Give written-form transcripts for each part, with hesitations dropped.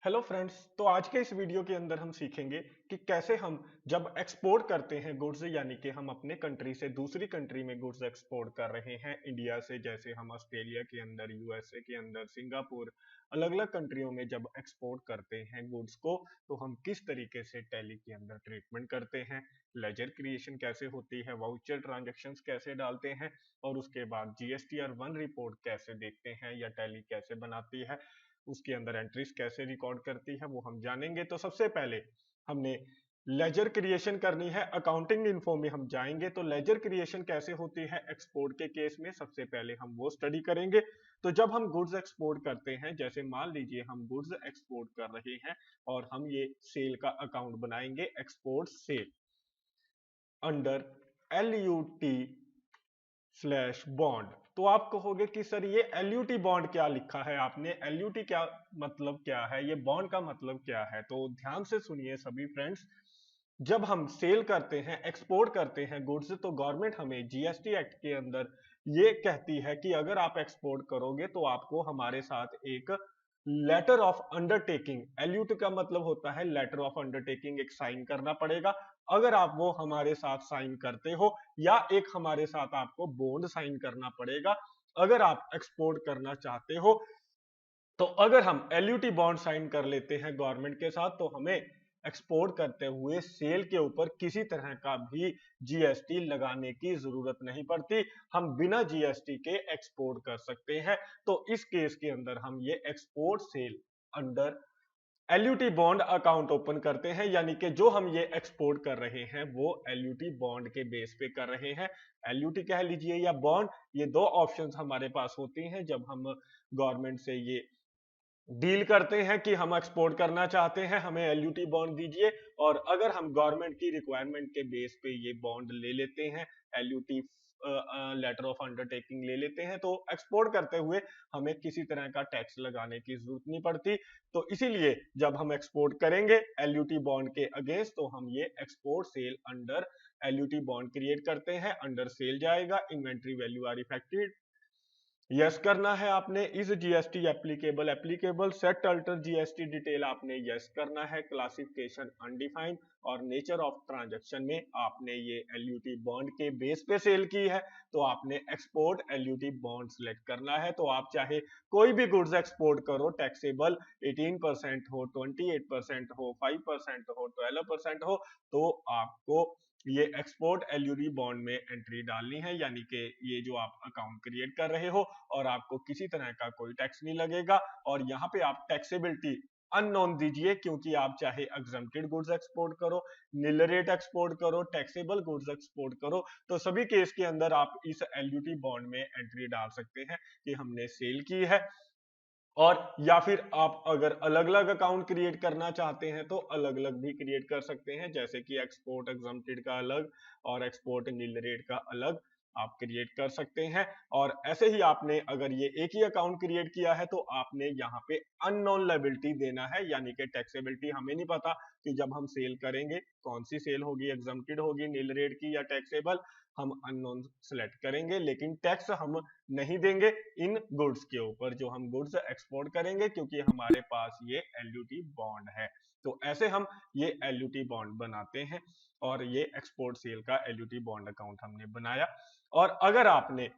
Hello friends. तो आज के इस वीडियो के अंदर हम सीखेंगे कि कैसे हम जब एक्सपोर्ट करते हैं गुड्स, यानी कि हम अपने कंट्री से दूसरी कंट्री में गुड्स एक्सपोर्ट कर रहे हैं इंडिया से, जैसे हम ऑस्ट्रेलिया के अंदर, यूएसए के अंदर, सिंगापुर, अलग अलग कंट्रियों में जब एक्सपोर्ट करते हैं गुड्स को, तो हम किस तरीके से टैली के अंदर ट्रीटमेंट करते हैं, लेजर क्रिएशन कैसे होती है, वाउचर ट्रांजेक्शन्स कैसे डालते हैं, और उसके बाद जीएसटीआर 1 रिपोर्ट कैसे देखते हैं या टैली कैसे बनाती है, उसके अंदर एंट्रीज कैसे रिकॉर्ड करती है, वो हम जानेंगे। तो सबसे पहले हमने लेजर क्रिएशन करनी है। अकाउंटिंग इन्फो में हम जाएंगे तो लेजर क्रिएशन कैसे होती है एक्सपोर्ट के केस में, सबसे पहले हम वो स्टडी करेंगे। तो जब हम गुड्स एक्सपोर्ट करते हैं, जैसे मान लीजिए हम गुड्स एक्सपोर्ट कर रहे हैं और हम ये सेल का अकाउंट बनाएंगे, export sale under LUT slash bond. तो आप कहोगे कि सर ये LUT बॉन्ड क्या लिखा है आपने, LUT क्या मतलब क्या है, ये बॉन्ड का मतलब क्या है। तो ध्यान से सुनिए सभी फ्रेंड्स। जब हम सेल करते हैं, एक्सपोर्ट करते हैं गुड्स, तो गवर्नमेंट हमें जीएसटी एक्ट के अंदर ये कहती है कि अगर आप एक्सपोर्ट करोगे तो आपको हमारे साथ एक लेटर ऑफ अंडरटेकिंग, LUT का मतलब होता है लेटर ऑफ अंडरटेकिंग, एक साइन करना पड़ेगा। अगर आप वो हमारे साथ साइन करते हो, या एक हमारे साथ आपको बॉन्ड साइन करना पड़ेगा अगर आप एक्सपोर्ट करना चाहते हो। तो अगर हम LUT बॉन्ड साइन कर लेते हैं गवर्नमेंट के साथ, तो हमें एक्सपोर्ट करते हुए सेल के ऊपर किसी तरह का भी जीएसटी लगाने की जरूरत नहीं पड़ती। हम बिना जीएसटी के एक्सपोर्ट कर सकते हैं। तो इस केस के अंदर हम ये export sale under LUT bond account open करते हैं, यानी कि जो हम ये एक्सपोर्ट कर रहे हैं वो LUT बॉन्ड के बेस पे कर रहे हैं। LUT कह लीजिए या बॉन्ड, ये दो ऑप्शंस हमारे पास होती हैं जब हम गवर्नमेंट से ये डील करते हैं कि हम एक्सपोर्ट करना चाहते हैं, हमें LUT बॉन्ड दीजिए। और अगर हम गवर्नमेंट की रिक्वायरमेंट के बेस पे ये बॉन्ड ले लेते हैं, LUT लेटर ऑफ अंडरटेकिंग ले लेते हैं, तो एक्सपोर्ट करते हुए हमें किसी तरह का टैक्स लगाने की जरूरत नहीं पड़ती। तो इसीलिए जब हम एक्सपोर्ट करेंगे LUT बॉन्ड के अगेंस्ट, तो हम ये export sale under LUT bond create करते हैं। अंडर सेल जाएगा, inventory value are affected, yes करना है आपने। इस GST applicable, applicable set alter GST detail आपने यस करना है। क्लासिफिकेशन अनडिफाइंड, और नेचर ऑफ ट्रांजैक्शन में आपने ये LUT बॉन्ड के बेस पे सेल की है, तो आपने एक्सपोर्ट LUT बॉन्ड सिलेक्ट करना है। तो आप चाहे कोई भी गुड्स एक्सपोर्ट करो, टैक्सेबल 18% हो, 28% हो, 5% हो, 12% हो, तो आपको ये एक्सपोर्ट LUT बॉन्ड में एंट्री डालनी है, यानी कि ये जो आप अकाउंट क्रिएट कर रहे हो, और आपको किसी तरह का कोई टैक्स नहीं लगेगा। और यहाँ पे आप टैक्सेबिलिटी अननोन दीजिए, क्योंकि आप चाहे एग्जम्प्टेड गुड्स एक्सपोर्ट करो, नील रेट एक्सपोर्ट करो, टैक्सेबल गुड्स एक्सपोर्ट करो, तो सभी केस के अंदर आप इस LUT बॉन्ड में एंट्री डाल सकते हैं कि हमने सेल की है। और या फिर आप अगर अलग अलग अकाउंट क्रिएट करना चाहते हैं तो अलग अलग भी क्रिएट कर सकते हैं, जैसे कि एक्सपोर्ट एग्जम्प्टेड का अलग और एक्सपोर्ट नील रेट का अलग आप क्रिएट कर सकते हैं। और ऐसे ही आपने अगर ये एक ही अकाउंट क्रिएट किया है, तो आपने यहाँ पे अननोन लायबिलिटी देना है, यानी कि टैक्सेबिलिटी हमें नहीं पता कि जब हम सेल करेंगे कौन सी सेल होगी, एग्जम्प्टेड होगी, नील रेट की या टैक्सेबल। हम अननोन सेलेक्ट करेंगे, लेकिन टैक्स हम नहीं देंगे इन गुड्स के ऊपर जो हम गुड्स एक्सपोर्ट करेंगे, क्योंकि हमारे पास ये LUT बॉन्ड है। तो ऐसे हम ये LUT बॉन्ड बनाते हैं, और ये एक्सपोर्ट सेल का LUT बॉन्ड अकाउंट हमने बनाया। और अगर आपने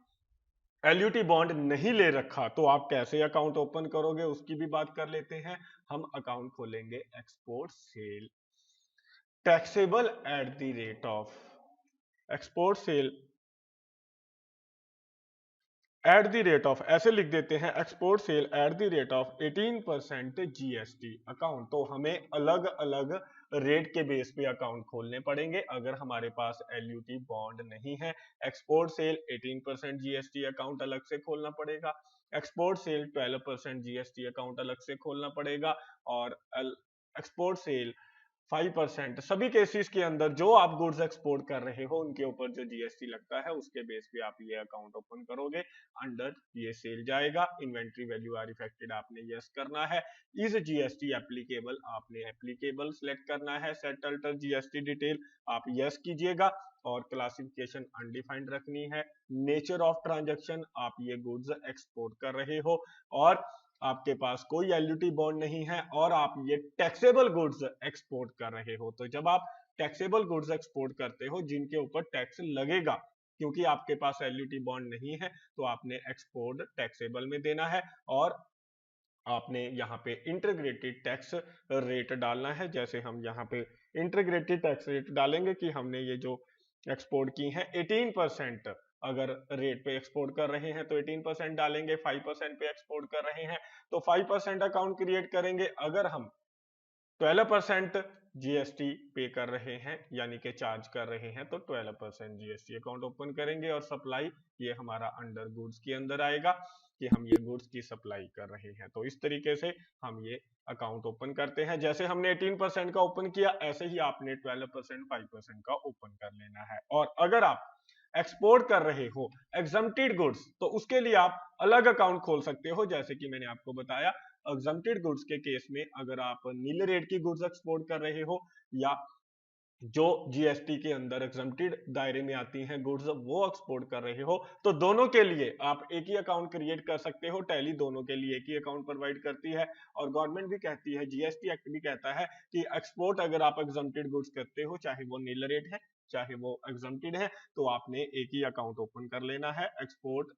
LUT बॉन्ड नहीं ले रखा, तो आप कैसे अकाउंट ओपन करोगे उसकी भी बात कर लेते हैं। हम अकाउंट खोलेंगे export cell taxable at the rate of, export cell at the rate of, ऐसे लिख देते हैं, export cell at the rate of 18% GST account. तो हमें अलग अलग रेट के बेस पे अकाउंट खोलने पड़ेंगे अगर हमारे पास LUT बॉन्ड नहीं है। एक्सपोर्ट सेल 18% GST अकाउंट अलग से खोलना पड़ेगा, एक्सपोर्ट सेल 12% GST अकाउंट अलग से खोलना पड़ेगा, और एक्सपोर्ट सेल 5%। सभी केसेस के अंदर जो आप गुड्स एक्सपोर्ट कर रहे हो उनके ऊपर जो जीएसटी लगता है उसके बेस पे आप ये अकाउंट ओपन करोगे। अंडर ये सेल जाएगा, इन्वेंट्री वैल्यू आर इफेक्टेड आपने यस करना है। इस जीएसटी एप्लीकेबल आपने एप्लीकेबल सिलेक्ट करना है, सेट अल्टर जीएसटी डिटेल आप यस कीजिएगा, और क्लासिफिकेशन अनडिफाइंड रखनी है। नेचर ऑफ ट्रांजैक्शन आप ये गुड्स एक्सपोर्ट कर रहे हो, और आपके पास कोई एलयूटी बॉन्ड नहीं है और आप ये टैक्सेबल गुड्स एक्सपोर्ट कर रहे हो। तो जब आप टैक्सेबल गुड्स एक्सपोर्ट करते हो जिनके ऊपर टैक्स लगेगा, क्योंकि आपके पास एलयूटी बॉन्ड नहीं है, तो आपने एक्सपोर्ट टैक्सेबल में देना है और आपने यहाँ पे इंटीग्रेटेड टैक्स रेट डालना है। जैसे हम यहाँ पे इंटीग्रेटेड टैक्स रेट डालेंगे कि हमने ये जो एक्सपोर्ट की है 18% अगर रेट पे एक्सपोर्ट कर रहे हैं तो 18% डालेंगे, 5% पे एक्सपोर्ट कर रहे हैं तो 5% अकाउंट क्रिएट करेंगे। अगर हम 12% जीएसटी पे कर रहे हैं यानी कि चार्ज कर रहे हैं तो 12% जीएसटी अकाउंट ओपन करेंगे और सप्लाई ये हमारा अंडर गुड्स के अंदर आएगा कि हम ये गुड्स की सप्लाई कर रहे हैं। तो इस तरीके से हम ये अकाउंट ओपन करते हैं। जैसे हमने 18% का ओपन किया ऐसे ही आपने 12% 5% का ओपन कर लेना है। और अगर आप एक्सपोर्ट कर रहे हो एग्जम्प्टेड गुड्स तो उसके लिए आप अलग अकाउंट खोल सकते हो। जैसे कि मैंने आपको बताया एग्जम्प्टेड गुड्स के केस में अगर आप नील रेट की गुड्स एक्सपोर्ट कर रहे हो या जो जीएसटी के अंदर एग्जम्प्टेड दायरे में आती हैं गुड्स वो एक्सपोर्ट कर रहे हो तो दोनों के लिए आप एक ही अकाउंट क्रिएट कर सकते हो। टैली दोनों के लिए एक ही अकाउंट प्रोवाइड करती है और गवर्नमेंट भी कहती है, जीएसटी एक्ट भी कहता है कि एक्सपोर्ट अगर आप एग्जम्प्टेड गुड्स करते हो चाहे वो नील रेट है चाहे वो एग्जम्प्टेड है तो आपने एक ही अकाउंट ओपन कर लेना है। एक्सपोर्ट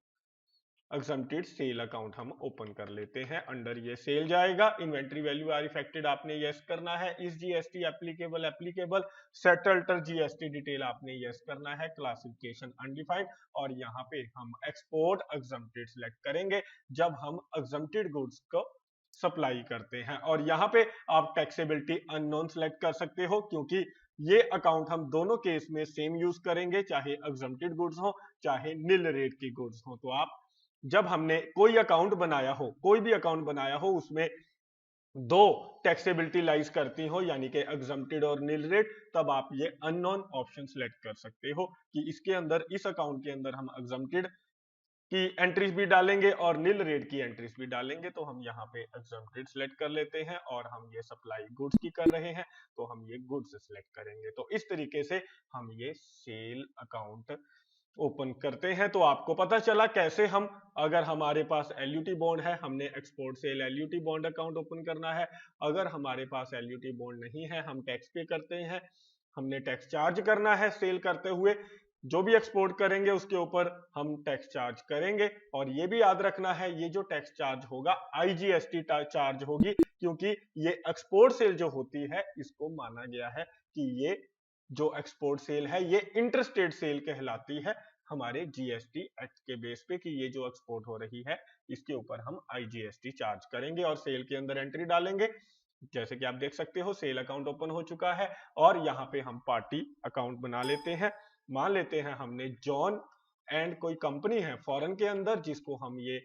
एग्जम्प्टेड सेल अकाउंट हम ओपन कर लेते हैं। अंडर ये सेल जाएगा। इन्वेंट्री वैल्यू आर इफेक्टेड आपने यस करना है। इस जीएसटी एप्लीकेबल एप्लीकेबल सेटल्टर जीएसटी डिटेल आपने यस करना है। क्लासिफिकेशन अनडिफाइंड और यहाँ पे हम एक्सपोर्ट एग्जम्प्टेड सिलेक्ट करेंगे जब हम एग्जम्प्टेड गुड्स को सप्लाई करते हैं। और यहाँ पे आप टैक्सेबिलिटी अननोन सिलेक्ट कर सकते हो क्योंकि ये अकाउंट हम दोनों केस में सेम यूज करेंगे, चाहे एग्जम्प्टेड गुड्स हो चाहे नील रेट की गुड्स हो। तो आप जब हमने कोई अकाउंट बनाया हो, कोई भी अकाउंट बनाया हो उसमें दो टैक्सेबिलिटी लाइज करती हो यानी कि एग्जम्प्टेड और नील रेट, तब आप ये अननोन ऑप्शन सिलेक्ट कर सकते हो कि इसके अंदर इस अकाउंट के अंदर हम एग्जम्प्टेड की एंट्रीज भी डालेंगे और नील रेट की एंट्रीज भी डालेंगे। तो हम यहाँ पे एग्जम्प्टेड सिलेक्ट कर लेते हैं और हम ये सप्लाई गुड्स की कर रहे हैं तो हम ये गुड्स सिलेक्ट करेंगे। तो इस तरीके से हम ये सेल अकाउंट ओपन करते हैं। तो आपको पता चला कैसे हम, अगर हमारे पास एलयूटी बॉन्ड है हमने export cell LUT bond account open करना है। अगर हमारे पास एलयूटी बॉन्ड नहीं है हम टैक्स पे करते हैं, हमने टैक्स चार्ज करना है सेल करते हुए, जो भी एक्सपोर्ट करेंगे उसके ऊपर हम टैक्स चार्ज करेंगे। और ये भी याद रखना है ये जो टैक्स चार्ज होगा आईजीएसटी चार्ज होगी क्योंकि ये एक्सपोर्ट सेल जो होती है इसको माना गया है कि ये जो एक्सपोर्ट सेल है ये इंटरस्टेट सेल कहलाती है हमारे जीएसटी एक्ट के बेस पे कि ये जो एक्सपोर्ट हो रही है इसके ऊपर हम आईजीएसटी चार्ज करेंगे और सेल के अंदर एंट्री डालेंगे। जैसे कि आप देख सकते हो सेल अकाउंट ओपन हो चुका है और यहाँ पे हम पार्टी अकाउंट बना लेते हैं। मान लेते हैं हमने जॉन एंड कोई कंपनी है फॉरेन के अंदर जिसको हम ये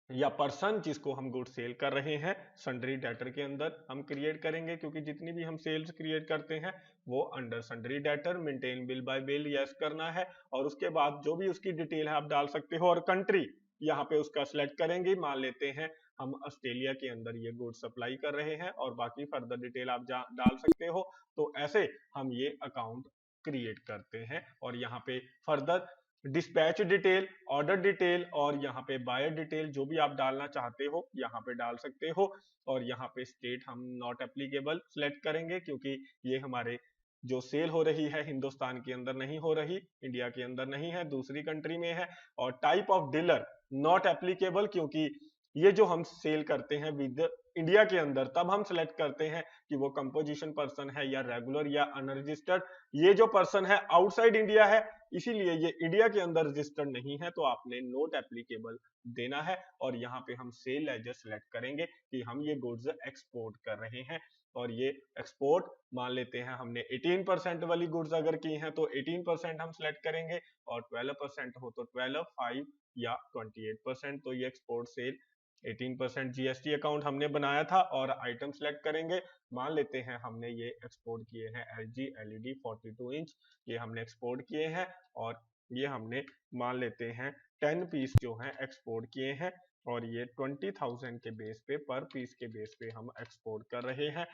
या पर्सन जिसको हम गुड सेल कर रहे हैं सन्ड्री डेटर के अंदर हम क्रिएट करेंगे क्योंकि जितनी भी हम सेल्स क्रिएट करते हैं वो under sundry debtor maintain bill bye bill yes करना है। और उसके बाद जो भी उसकी डिटेल है आप डाल सकते हो और कंट्री यहाँ पे उसका सिलेक्ट करेंगे। मान लेते हैं हम ऑस्ट्रेलिया के अंदर ये गुड सप्लाई कर रहे हैं और बाकी फर्दर डिटेल आप डाल सकते हो। तो ऐसे हम ये अकाउंट क्रिएट करते हैं और यहाँ पे further dispatch detail, order detail और यहाँ पे बायर डिटेल जो भी आप डालना चाहते हो यहाँ पे डाल सकते हो। और यहाँ पे स्टेट हम नॉट एप्लीकेबल सिलेक्ट करेंगे क्योंकि ये हमारे जो सेल हो रही है हिंदुस्तान के अंदर नहीं हो रही, इंडिया के अंदर नहीं है, दूसरी कंट्री में है। और type of dealer not applicable क्योंकि ये जो हम सेल करते हैं विद इंडिया के अंदर तब हम सिलेक्ट करते हैं कि वो कंपोजिशन पर्सन है या रेगुलर या अनरजिस्टर्ड। ये जो पर्सन है आउटसाइड इंडिया है इसीलिए ये इंडिया के अंदर रजिस्टर्ड नहीं है तो आपने नोट एप्लीकेबल देना है। और यहाँ पे हम सेल लेजर सिलेक्ट करेंगे कि हम ये गुड्स एक्सपोर्ट कर रहे हैं और ये एक्सपोर्ट मान लेते हैं हमने 18% वाली गुड्स अगर की हैं तो 18% हम सिलेक्ट करेंगे और 12% हो तो 12, 5 या 28%। तो ये एक्सपोर्ट सेल 18% जीएसटी अकाउंट हमने बनाया था और आइटम सेलेक्ट करेंगे। मान लेते हैं हमने ये एक्सपोर्ट किए हैं एलजी एलईडी 42 इंच, ये हमने एक्सपोर्ट किए हैं और ये हमने मान लेते हैं 10 पीस जो हैं एक्सपोर्ट किए हैं और ये 20,000 के बेस पे पर पीस के बेस पे हम एक्सपोर्ट कर रहे हैं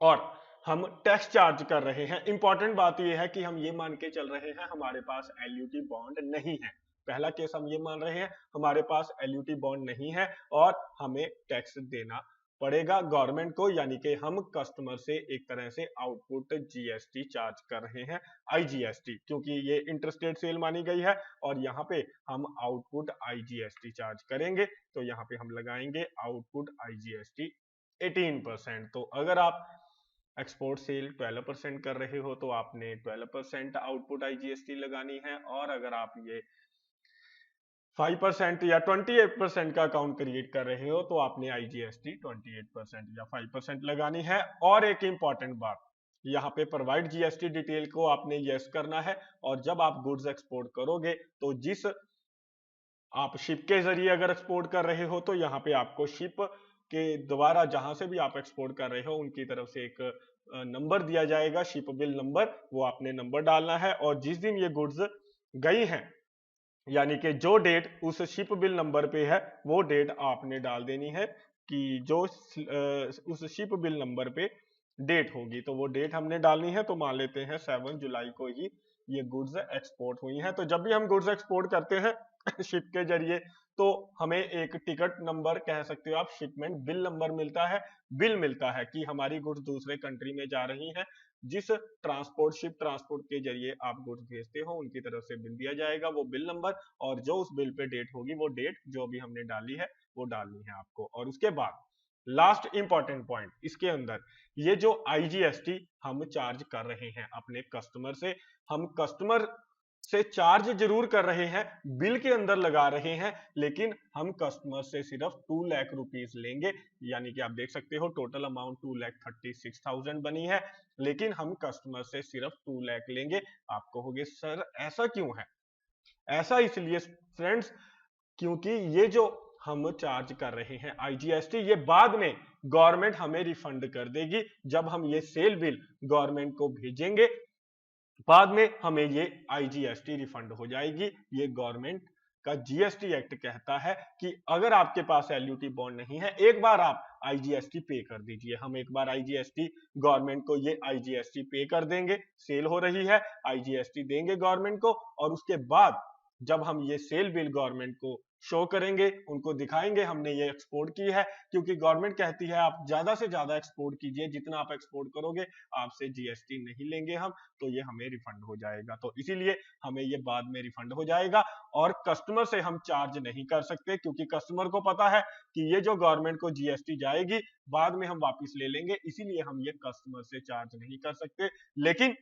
और हम टैक्स चार्ज कर रहे हैं। इंपॉर्टेंट बात यह है कि हम ये मान के चल रहे हैं हमारे पास एलयूटी बॉन्ड नहीं है। पहला केस हम ये मान रहे हैं हमारे पास एलयूटी बॉन्ड नहीं है और हमें टैक्स देना पड़ेगा गवर्नमेंट को, यानी कि हम कस्टमर से एक तरह से आउटपुट जीएसटी चार्ज कर रहे हैं, आईजीएसटी, क्योंकि ये इंटरस्टेट सेल मानी गई है और यहाँ पे हम आउटपुट आईजीएसटी चार्ज करेंगे। तो यहाँ पे हम लगाएंगे आउटपुट आईजीएसटी 18%। तो अगर आप एक्सपोर्ट सेल 12% कर रहे हो तो आपने 12% आउटपुट आईजीएसटी लगानी है, और अगर आप ये 5% या 28% का अकाउंट क्रिएट कर रहे हो तो आपने आईजीएसटी 28% या 5% लगानी है। और एक इंपॉर्टेंट बात, यहाँ पे प्रोवाइड जीएसटी डिटेल को आपने यस करना है, और जब आप गुड्स एक्सपोर्ट करोगे तो जिस आप शिप के जरिए अगर एक्सपोर्ट कर रहे हो तो यहाँ पे आपको शिप के द्वारा जहां से भी आप एक्सपोर्ट कर रहे हो उनकी तरफ से एक नंबर दिया जाएगा, शिप बिल नंबर, वो आपने नंबर डालना है। और जिस दिन ये गुड्स गई हैं, यानी कि जो डेट उस शिप बिल नंबर पे है वो डेट आपने डाल देनी है कि जो उस शिप बिल नंबर पे डेट होगी, तो वो डेट हमने डालनी है। तो मान लेते हैं 7 जुलाई को ही ये गुड्स एक्सपोर्ट हुई हैं। तो जब भी हम गुड्स एक्सपोर्ट करते हैं शिप के जरिए तो हमें एक टिकट नंबर कह सकते हो आप, शिपमेंट बिल नंबर मिलता है, बिल मिलता है कि हमारी गुड्स दूसरे कंट्री में जा रही हैं। जिस ट्रांसपोर्ट शिप ट्रांसपोर्ट के जरिए आप गुड्स भेजते हो उनकी तरफ से बिल दिया जाएगा, वो बिल नंबर, और जो उस बिल पे डेट होगी वो डेट जो भी हमने डाली है वो डालनी है आपको। और उसके बाद लास्ट इंपॉर्टेंट पॉइंट इसके अंदर, ये जो आईजीएसटी हम चार्ज कर रहे हैं अपने कस्टमर से, हम कस्टमर से चार्ज जरूर कर रहे हैं, बिल के अंदर लगा रहे हैं, लेकिन हम कस्टमर से सिर्फ 2 लाख रुपीस लेंगे। यानी कि आप देख सकते हो टोटल अमाउंट 2,36,000 बनी है, लेकिन हम कस्टमर से सिर्फ 2 लाख लेंगे। आप कहोगे सर ऐसा क्यों है? ऐसा इसलिए फ्रेंड्स, क्योंकि ये जो हम चार्ज कर रहे हैं आईजीएसटी, ये बाद में गवर्नमेंट हमें रिफंड कर देगी। जब हम ये सेल बिल गवर्नमेंट को भेजेंगे बाद में हमें ये आईजीएसटी रिफंड हो जाएगी। ये गवर्नमेंट का जीएसटी एक्ट कहता है कि अगर आपके पास एलयूटी बॉन्ड नहीं है, एक बार आप आईजीएसटी पे कर दीजिए। हम एक बार आईजीएसटी गवर्नमेंट को ये आईजीएसटी पे कर देंगे, सेल हो रही है, आईजीएसटी देंगे गवर्नमेंट को, और उसके बाद जब हम ये सेल बिल गवर्नमेंट को शो करेंगे, उनको दिखाएंगे हमने ये एक्सपोर्ट की है, क्योंकि गवर्नमेंट कहती है आप ज्यादा से ज्यादा एक्सपोर्ट कीजिए, जितना आप एक्सपोर्ट करोगे आपसे जीएसटी नहीं लेंगे हम, तो ये हमें रिफंड हो जाएगा। तो इसीलिए हमें ये बाद में रिफंड हो जाएगा, और कस्टमर से हम चार्ज नहीं कर सकते, क्योंकि कस्टमर को पता है कि ये जो गवर्नमेंट को जीएसटी जाएगी बाद में हम वापिस ले लेंगे, इसीलिए हम ये कस्टमर से चार्ज नहीं कर सकते। लेकिन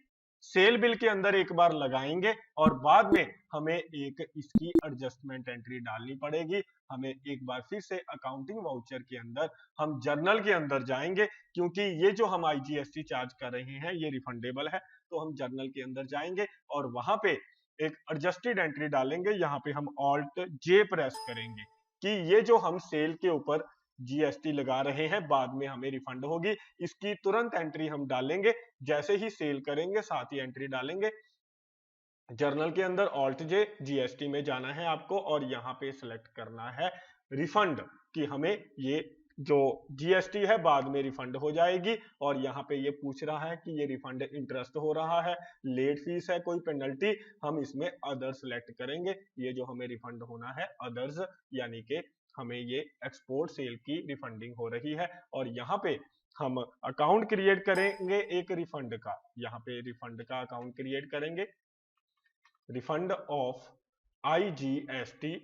सेल बिल के अंदर एक बार लगाएंगे और बाद में हमें एक इसकी एडजस्टमेंट एंट्री डालनी पड़ेगी। हमें एक बार फिर से अकाउंटिंग वाउचर के अंदर हम जर्नल के अंदर जाएंगे, क्योंकि ये जो हम आईजीएसटी चार्ज कर रहे हैं ये रिफंडेबल है। तो हम जर्नल के अंदर जाएंगे और वहां पे एक एडजस्टेड एंट्री डालेंगे। यहाँ पे हम ऑल्ट जे प्रेस करेंगे कि ये जो हम सेल के ऊपर जीएसटी लगा रहे हैं बाद में हमें रिफंड होगी, इसकी तुरंत एंट्री हम डालेंगे। जैसे ही सेल करेंगे साथ ही एंट्री डालेंगे जर्नल के अंदर, ऑल्ट जे, जीएसटी में जाना है आपको और यहाँ पे सिलेक्ट करना है रिफंड, कि हमें ये जो जीएसटी है बाद में रिफंड हो जाएगी। और यहाँ पे ये पूछ रहा है कि ये रिफंड इंटरेस्ट हो रहा है, लेट फीस है, कोई पेनल्टी, हम इसमें अदर सेलेक्ट करेंगे। ये जो हमें रिफंड होना है अदर्स, यानी कि हमें ये एक्सपोर्ट सेल की रिफंडिंग हो रही है। और यहाँ पे हम अकाउंट क्रिएट करेंगे एक रिफंड का, यहाँ पे रिफंड का अकाउंट क्रिएट करेंगे, रिफंड ऑफ आईजीएसटी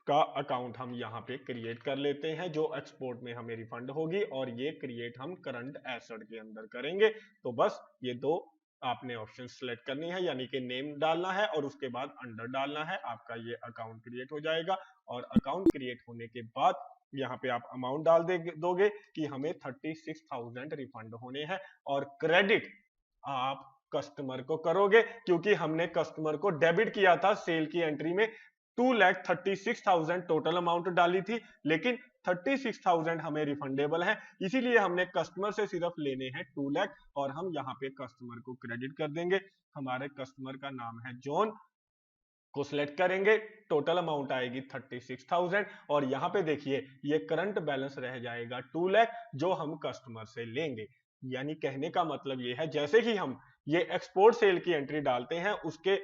का अकाउंट हम यहाँ पे क्रिएट कर लेते हैं, जो एक्सपोर्ट में हमें रिफंड होगी, और ये क्रिएट हम करंट एसेट के अंदर करेंगे। तो बस ये दो आपने ऑप्शन सेलेक्ट करनी है, यानी कि नेम डालना है और उसके बाद अंडर डालना है, आपका ये अकाउंट क्रिएट हो जाएगा। और अकाउंट क्रिएट होने के बाद यहाँ पे आप अमाउंट डाल दोगे कि हमें 36,000 रिफंड होने हैं, और क्रेडिट आप कस्टमर को करोगे, क्योंकि हमने कस्टमर को डेबिट किया था सेल की एंट्री में 2,36,000 टोटल अमाउंट डाली थी, लेकिन 36,000 हमें रिफंडेबल है, इसीलिए हमने कस्टमर से सिर्फ लेने हैं 2 लाख, और हम यहाँ पे कस्टमर को क्रेडिट कर देंगे। हमारे कस्टमर का नाम है जॉन, को सिलेक्ट करेंगे, टोटल अमाउंट आएगी 36,000, और यहाँ पे देखिए ये करंट बैलेंस रह जाएगा 2 लाख जो हम कस्टमर से लेंगे। यानी कहने का मतलब ये है, जैसे ही हम ये एक्सपोर्ट सेल की एंट्री डालते हैं उसके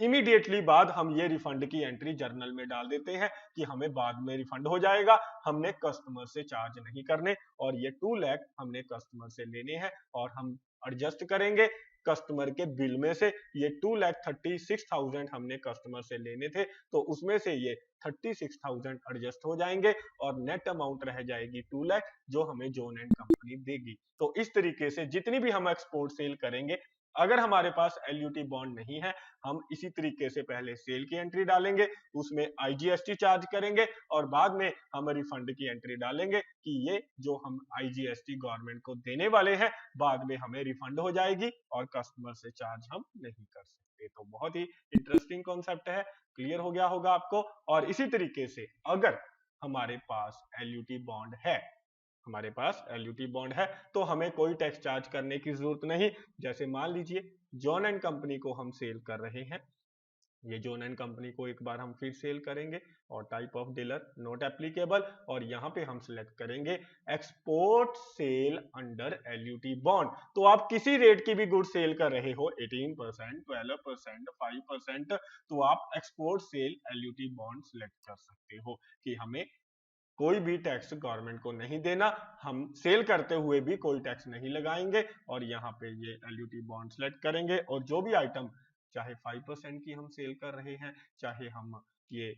इमीडिएटली बाद हम ये रिफंड की एंट्री जर्नल में डाल देते हैं कि हमें बाद में रिफंड हो जाएगा, हमने कस्टमर से चार्ज नहीं करने, और ये 2 लाख हमने कस्टमर से लेने हैं और हम एडजस्ट करेंगे कस्टमर के बिल में से। ये 2,36,000 हमने कस्टमर से लेने थे, तो उसमें से ये 36,000 एडजस्ट हो जाएंगे और नेट अमाउंट रह जाएगी 2 लाख, जो हमें जॉन एंड कंपनी देगी। तो इस तरीके से जितनी भी हम एक्सपोर्ट सेल करेंगे, अगर हमारे पास एलयूटी बॉन्ड नहीं है, हम इसी तरीके से पहले सेल की एंट्री डालेंगे, उसमें आईजीएसटी चार्ज करेंगे और बाद में हम रिफंड की एंट्री डालेंगे कि ये जो हम आईजीएसटी गवर्नमेंट को देने वाले हैं, बाद में हमें रिफंड हो जाएगी और कस्टमर से चार्ज हम नहीं कर सकते। तो बहुत ही इंटरेस्टिंग कॉन्सेप्ट है, क्लियर हो गया होगा आपको। और इसी तरीके से अगर हमारे पास एलयूटी बॉन्ड है, हमारे पास एलयूटी बॉन्ड है, तो हमें कोई टैक्स चार्ज करने की जरूरत नहीं। जैसे मान लीजिए जॉन एंड कंपनी को हम सेल कर रहे हैं, ये जॉन एंड कंपनी को एक बार हम फिर सेल करेंगे और type of dealer not applicable, और यहाँ पे हम सिलेक्ट करेंगे export sale under LUT bond. तो आप किसी रेट की भी गुड सेल कर रहे हो, 18%, 12%, 5%, तो आप export cell LUT bond select कर सकते हो कि हमें कोई भी टैक्स गवर्नमेंट को नहीं देना, हम सेल करते हुए भी कोई टैक्स नहीं लगाएंगे। और यहाँ पे ये एलयूटी बॉन्ड सेलेक्ट करेंगे और जो भी आइटम, चाहे 5% की हम सेल कर रहे हैं, चाहे हम ये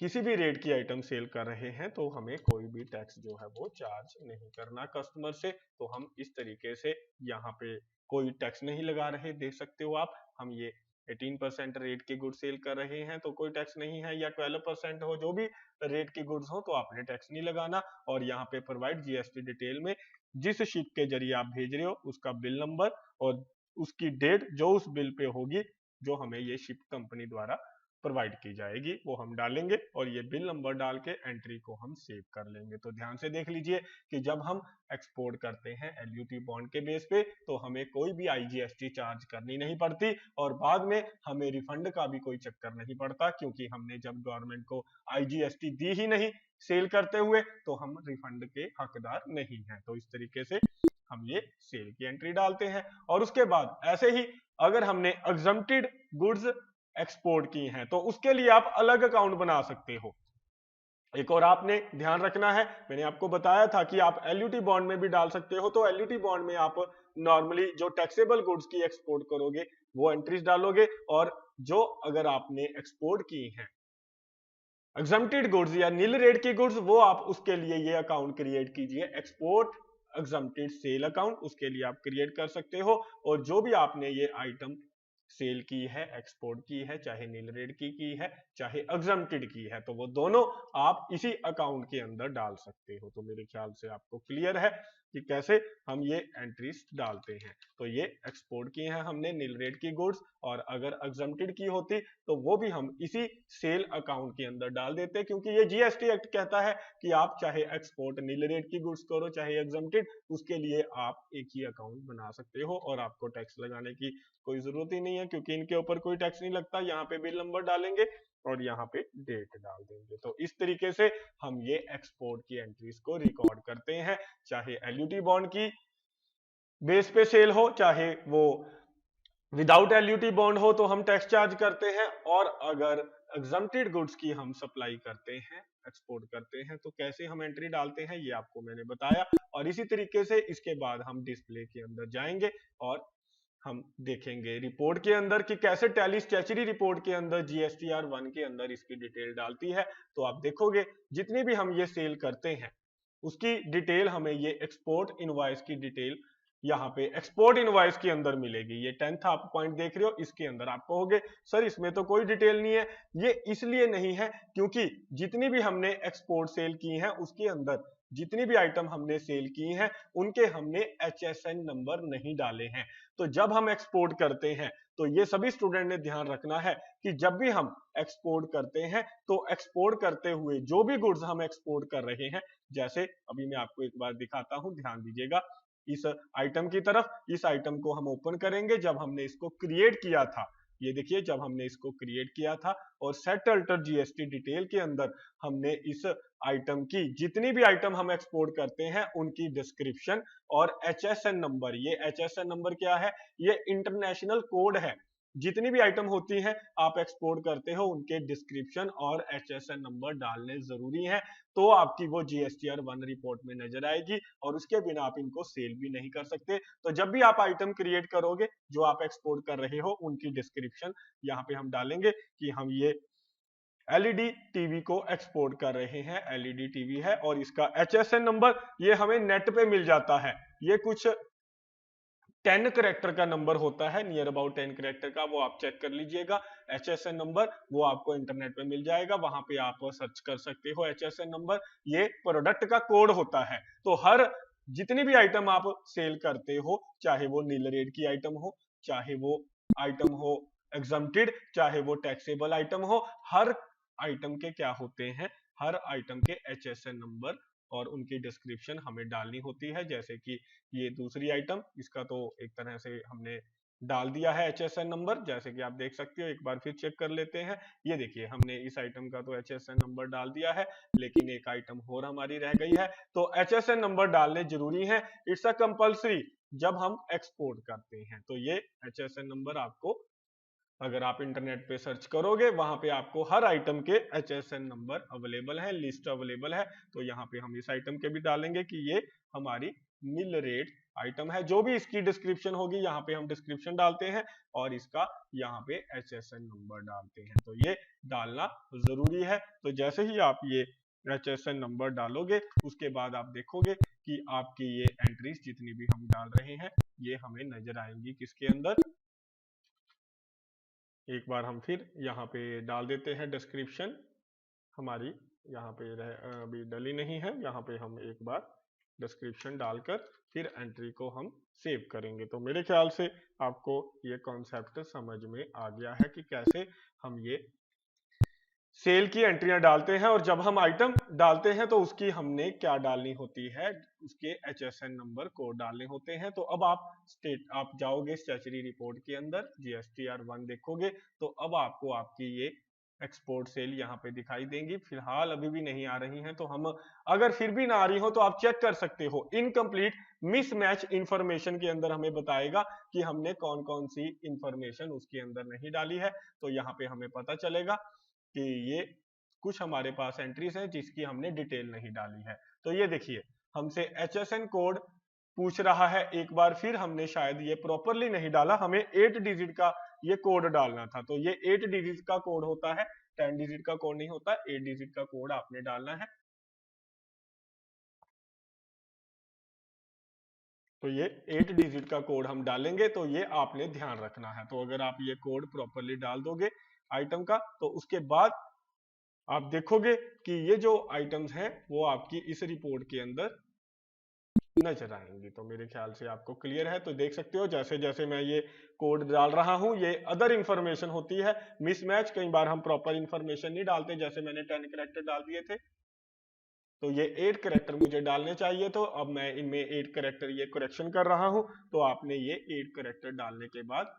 किसी भी रेट की आइटम सेल कर रहे हैं, तो हमें कोई भी टैक्स जो है वो चार्ज नहीं करना कस्टमर से। तो हम इस तरीके से यहाँ पे कोई टैक्स नहीं लगा रहे, देख सकते हो आप। हम ये 18% रेट के गुड्स सेल कर रहे हैं तो कोई टैक्स नहीं है, या 12% हो, जो भी रेट के गुड्स हो, तो आपने टैक्स नहीं लगाना। और यहाँ पे प्रोवाइड जीएसटी डिटेल में जिस शिप के जरिए आप भेज रहे हो उसका बिल नंबर और उसकी डेट जो उस बिल पे होगी, जो हमें ये शिप कंपनी द्वारा प्रोवाइड की जाएगी, वो हम डालेंगे और ये बिल नंबर डाल के एंट्री को हम सेव कर लेंगे। तो ध्यान से देख लीजिए कि जब हम एक्सपोर्ट करते हैं एलयूटी बॉन्ड के बेस पे, तो हमें कोई भी आईजीएसटी चार्ज करनी नहीं पड़ती और बाद में हमें रिफंड का भी कोई चक्कर नहीं पड़ता, क्योंकि हमने जब गवर्नमेंट को आईजीएसटी दी ही नहीं सेल करते हुए, तो हम रिफंड के हकदार नहीं हैं। तो इस तरीके से हम ये सेल की एंट्री डालते हैं। और उसके बाद ऐसे ही अगर हमने एग्जम्प्टेड गुड्स एक्सपोर्ट की हैं, तो उसके लिए आप अलग अकाउंट बना सकते हो। एक और आपने ध्यान रखना है, मैंने आपको बताया था कि आप एलयूटी बॉन्ड में भी डाल सकते हो। तो एलयूटी बॉन्ड में आप नॉर्मली जो टैक्सेबल गुड्स की एक्सपोर्ट करोगे वो एंट्रीज डालोगे, और जो अगर आपने एक्सपोर्ट की हैं एग्जम्प्टेड गुड्स या नील रेट की गुड्स, वो आप उसके लिए ये अकाउंट क्रिएट कीजिए, एक्सपोर्ट एग्जम्प्टेड सेल अकाउंट, उसके लिए आप क्रिएट कर सकते हो। और जो भी आपने ये आइटम सेल की है, एक्सपोर्ट की है, चाहे नील रेट की है, चाहे एग्जम्प्टेड की है, तो वो दोनों आप इसी अकाउंट के अंदर डाल सकते हो। तो मेरे ख्याल से आपको क्लियर है कि कैसे हम ये एंट्रीज डालते हैं। तो ये एक्सपोर्ट की है हमने नील रेट की गुड्स, और अगर एग्जम्प्टेड की होती तो वो भी हम इसी सेल अकाउंट के अंदर डाल देते, क्योंकि ये जीएसटी एक्ट कहता है कि आप चाहे एक्सपोर्ट नील रेट की गुड्स करो चाहे एग्जम्प्टेड, उसके लिए आप एक ही अकाउंट बना सकते हो और आपको टैक्स लगाने की कोई जरूरत ही नहीं है, क्योंकि इनके ऊपर कोई टैक्स नहीं लगता। यहाँ पे बिल नंबर डालेंगे और यहाँ पे डेट डाल देंगे। तो इस तरीके से हम ये एक्सपोर्ट की एंट्रीज को रिकॉर्ड करते हैं, चाहे एलयूटी बॉन्ड की बेस पे सेल हो, चाहे वो विदाउट एलयूटी बॉन्ड हो तो हम टैक्स चार्ज करते हैं, और अगर एग्जम्प्टेड गुड्स की हम सप्लाई करते हैं, एक्सपोर्ट करते हैं, तो कैसे हम एंट्री डालते हैं ये आपको मैंने बताया। और इसी तरीके से इसके बाद हम डिस्प्ले के अंदर जाएंगे और हम देखेंगे रिपोर्ट के अंदर कि कैसे टैली स्टैच्यूटरी रिपोर्ट के अंदर जीएसटीआर 1 के अंदर इसकी डिटेल डालती है। तो आप देखोगे जितनी भी हम ये सेल करते हैं उसकी डिटेल हमें ये एक्सपोर्ट इनवॉइस की डिटेल यहाँ पे एक्सपोर्ट इनवॉइस के अंदर मिलेगी। ये 10th आप पॉइंट देख रहे हो, इसके अंदर आप कहोगे सर इसमें तो कोई डिटेल नहीं है। ये इसलिए नहीं है क्योंकि जितनी भी हमने एक्सपोर्ट सेल की है उसके अंदर जितनी भी आइटम हमने सेल की हैं उनके हमने एचएसएन नंबर नहीं डाले हैं। तो जब हम एक्सपोर्ट करते हैं तो ये सभी स्टूडेंट ने ध्यान रखना है कि जब भी हम एक्सपोर्ट करते हैं तो एक्सपोर्ट करते हुए जो भी गुड्स हम एक्सपोर्ट कर रहे हैं, जैसे अभी मैं आपको एक बार दिखाता हूं, ध्यान दीजिएगा इस आइटम की तरफ। इस आइटम को हम ओपन करेंगे जब हमने इसको क्रिएट किया था, ये देखिए जब हमने इसको क्रिएट किया था, और सेट अल्टर जीएसटी डिटेल के अंदर हमने इस आइटम की जितनी भी आइटम हम एक्सपोर्ट करते हैं उनकी डिस्क्रिप्शन और एचएसएन नंबर, ये एचएसएन नंबर क्या है, ये इंटरनेशनल कोड है जितनी भी आइटम होती हैं आप एक्सपोर्ट करते हो उनके डिस्क्रिप्शन और HSN नंबर डालने जरूरी है, तो आपकी वो GSTR 1 रिपोर्ट में नजर आएगी और उसके बिना आप इनको सेल भी नहीं कर सकते। तो जब भी आप आइटम क्रिएट करोगे जो आप एक्सपोर्ट कर रहे हो उनकी डिस्क्रिप्शन यहाँ पे हम डालेंगे कि हम ये एलईडी टीवी को एक्सपोर्ट कर रहे हैं, एलईडी टीवी है और इसका HSN नंबर ये हमें नेट पे मिल जाता है। ये कुछ 10 करेक्टर का नंबर होता है, नियर अबाउट 10 करेक्टर का, वो आप चेक कर लीजिएगा। HSN नंबर वो आपको इंटरनेट पे मिल जाएगा, वहां पे आप सर्च कर सकते हो HSN नंबर। ये प्रोडक्ट का कोड होता है। तो हर जितनी भी आइटम आप सेल करते हो, चाहे वो नील रेट की आइटम हो, चाहे वो आइटम हो एग्जम्प्टेड, चाहे वो टैक्सेबल आइटम हो, हर आइटम के क्या होते हैं, हर आइटम के HSN नंबर और उनकी डिस्क्रिप्शन हमें डालनी होती है। जैसे कि ये दूसरी आइटम, इसका तो एक तरह से हमने डाल दिया है HSN नंबर, जैसे कि आप देख सकते हो। एक बार फिर चेक कर लेते हैं। ये देखिए हमने इस आइटम का तो HSN नंबर डाल दिया है, लेकिन एक आइटम और हमारी रह गई है, तो HSN नंबर डालने जरूरी है। इट्स अ कंपल्सरी जब हम एक्सपोर्ट करते हैं। तो ये HSN नंबर आपको, अगर आप इंटरनेट पे सर्च करोगे वहां पे आपको हर आइटम के HSN नंबर अवेलेबल है, लिस्ट अवेलेबल है। तो यहाँ पे हम इस आइटम के भी डालेंगे कि ये हमारी मिल रेट आइटम है। जो भी इसकी डिस्क्रिप्शन होगी यहाँ पे हम डिस्क्रिप्शन डालते हैं और इसका यहाँ पे HSN नंबर डालते हैं। तो ये डालना जरूरी है। तो जैसे ही आप ये HSN नंबर डालोगे उसके बाद आप देखोगे कि आपकी ये एंट्रीज जितनी भी हम डाल रहे हैं ये हमें नजर आएंगी किसके अंदर। एक बार हम फिर यहाँ पे डाल देते हैं डिस्क्रिप्शन हमारी, यहाँ पे अभी डली नहीं है, यहाँ पे हम एक बार डिस्क्रिप्शन डालकर फिर एंट्री को हम सेव करेंगे। तो मेरे ख्याल से आपको ये कॉन्सेप्ट समझ में आ गया है कि कैसे हम ये सेल की एंट्रियां डालते हैं और जब हम आइटम डालते हैं तो उसकी हमने क्या डालनी होती है, उसके HSN नंबर कोड डालने होते हैं। तो अब आप जाओगे स्टैच्यूटरी रिपोर्ट के अंदर GSTR 1 देखोगे तो अब आपको आपकी ये एक्सपोर्ट सेल यहाँ पे दिखाई देंगी। फिलहाल अभी भी नहीं आ रही हैं, तो हम अगर फिर भी ना आ रही हो तो आप चेक कर सकते हो। इनकम्प्लीट मिसमैच इंफॉर्मेशन के अंदर हमें बताएगा कि हमने कौन कौन सी इंफॉर्मेशन उसके अंदर नहीं डाली है। तो यहाँ पे हमें पता चलेगा कि ये कुछ हमारे पास एंट्रीज हैं जिसकी हमने डिटेल नहीं डाली है। तो ये देखिए हमसे HSN कोड पूछ रहा है, एक बार फिर हमने शायद ये प्रॉपरली नहीं डाला, हमें 8 डिजिट का ये कोड डालना था। तो ये 8 डिजिट का कोड होता है, 10 डिजिट का कोड नहीं होता, 8 डिजिट का कोड आपने डालना है। तो ये 8 डिजिट का कोड हम डालेंगे, तो ये आपने ध्यान रखना है। तो अगर आप ये कोड प्रॉपरली डाल दोगे आइटम का तो उसके बाद आप देखोगे कि ये जो आइटम्स हैं वो आपकी इस रिपोर्ट के अंदर नजर आएंगी। तो मेरे ख्याल से आपको क्लियर है। तो देख सकते हो जैसे जैसे मैं ये कोड डाल रहा हूं ये अदर इंफॉर्मेशन होती है मिसमैच, कई बार हम प्रॉपर इंफॉर्मेशन नहीं डालते, जैसे मैंने 10 करेक्टर डाल दिए थे तो ये 8 करेक्टर मुझे डालने चाहिए, तो अब मैं इनमें 8 करेक्टर ये करेक्शन कर रहा हूं। तो आपने ये 8 करेक्टर डालने के बाद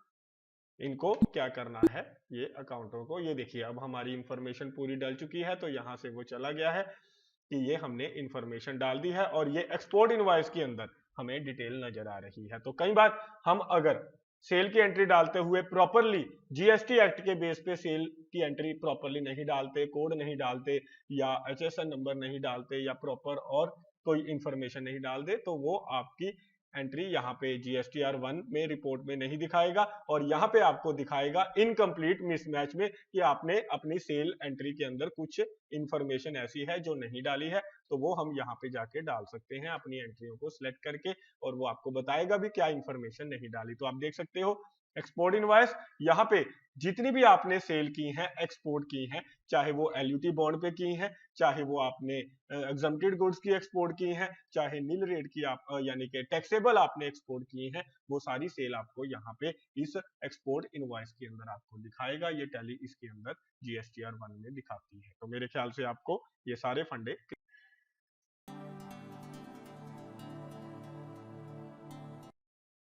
इनको क्या करना है, ये अकाउंटों को, ये देखिए अब हमारी इंफॉर्मेशन पूरी डल चुकी है। तो यहाँ से वो चला गया है कि ये हमने इंफॉर्मेशन डाल दी है और ये एक्सपोर्ट इनवॉइस के अंदर हमें डिटेल नजर आ रही है। तो कई बार हम अगर सेल की एंट्री डालते हुए प्रॉपरली जीएसटी एक्ट के बेस पे सेल की एंट्री प्रॉपरली नहीं डालते, कोड नहीं डालते या HSN नंबर नहीं डालते या प्रॉपर और कोई इंफॉर्मेशन नहीं डालते, तो वो आपकी एंट्री यहाँ पे GSTR 1 में रिपोर्ट में नहीं दिखाएगा और यहाँ पे आपको दिखाएगा इनकम्प्लीट मिसमैच में कि आपने अपनी सेल एंट्री के अंदर कुछ इंफॉर्मेशन ऐसी है जो नहीं डाली है। तो वो हम यहाँ पे जाके डाल सकते हैं अपनी एंट्रियों को सिलेक्ट करके और वो आपको बताएगा भी क्या इंफॉर्मेशन नहीं डाली। तो आप देख सकते हो एक्सपोर्ट इनवॉइस, यहाँ पे जितनी भी आपने सेल की हैं एक्सपोर्ट की हैं, चाहे वो LUT बॉन्ड पे की हैं, चाहे वो आपने एग्जम्प्टेड गुड्स की एक्सपोर्ट की हैं, चाहे नील रेट की आप यानी कि टैक्सेबल आपने एक्सपोर्ट की हैं, वो सारी सेल आपको यहाँ पे इस एक्सपोर्ट इनवॉइस के अंदर आपको दिखाएगा। ये टैली इसके अंदर GSTR 1 में दिखाती है। तो मेरे ख्याल से आपको ये सारे फंडे